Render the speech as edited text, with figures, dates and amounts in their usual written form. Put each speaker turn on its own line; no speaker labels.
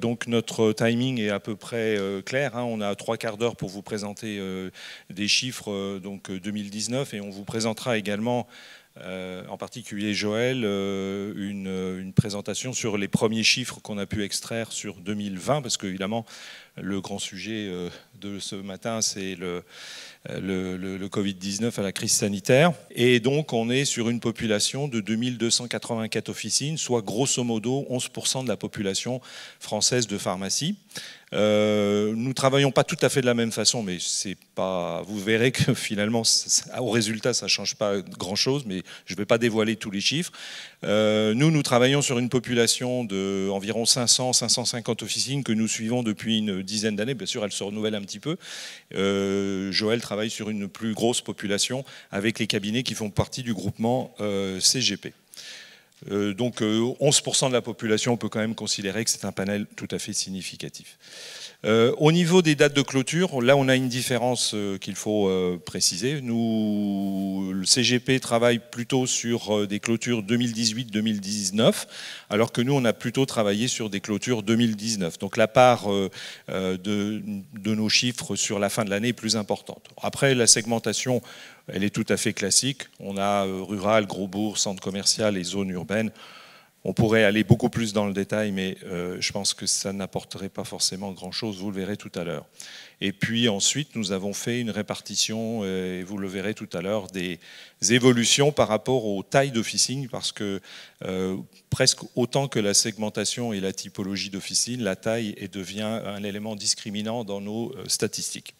Donc notre timing est à peu près clair. On a 3/4 d'heure pour vous présenter des chiffres donc 2019 et on vous présentera également, en particulier Joël, une présentation sur les premiers chiffres qu'on a pu extraire sur 2020, parce qu'évidemment le grand sujet de ce matin c'est le Covid-19 à la crise sanitaire. Et donc on est sur une population de 2284 officines, soit grosso modo 11% de la population française de pharmacie. Nous travaillons pas tout à fait de la même façon, mais c'est pas. Vous verrez que finalement, au résultat, ça change pas grand-chose, mais je vais pas dévoiler tous les chiffres. Nous travaillons sur une population de environ 500-550 officines que nous suivons depuis une dizaine d'années. Bien sûr, elle se renouvelle un petit peu. Joël travaille sur une plus grosse population avec les cabinets qui font partie du groupement CGP. Donc 11% de la population, on peut quand même considérer que c'est un panel tout à fait significatif. Au niveau des dates de clôture, là on a une différence qu'il faut préciser. Nous, le CGP travaille plutôt sur des clôtures 2018-2019, alors que nous on a plutôt travaillé sur des clôtures 2019. Donc la part de nos chiffres sur la fin de l'année est plus importante. Après, la segmentation, elle est tout à fait classique. On a rural, gros bourg, centre commercial et zone urbaine. On pourrait aller beaucoup plus dans le détail, mais je pense que ça n'apporterait pas forcément grand-chose, vous le verrez tout à l'heure. Et puis ensuite, nous avons fait une répartition, et vous le verrez tout à l'heure, des évolutions par rapport aux tailles d'officines, parce que presque autant que la segmentation et la typologie d'officine, la taille devient un élément discriminant dans nos statistiques.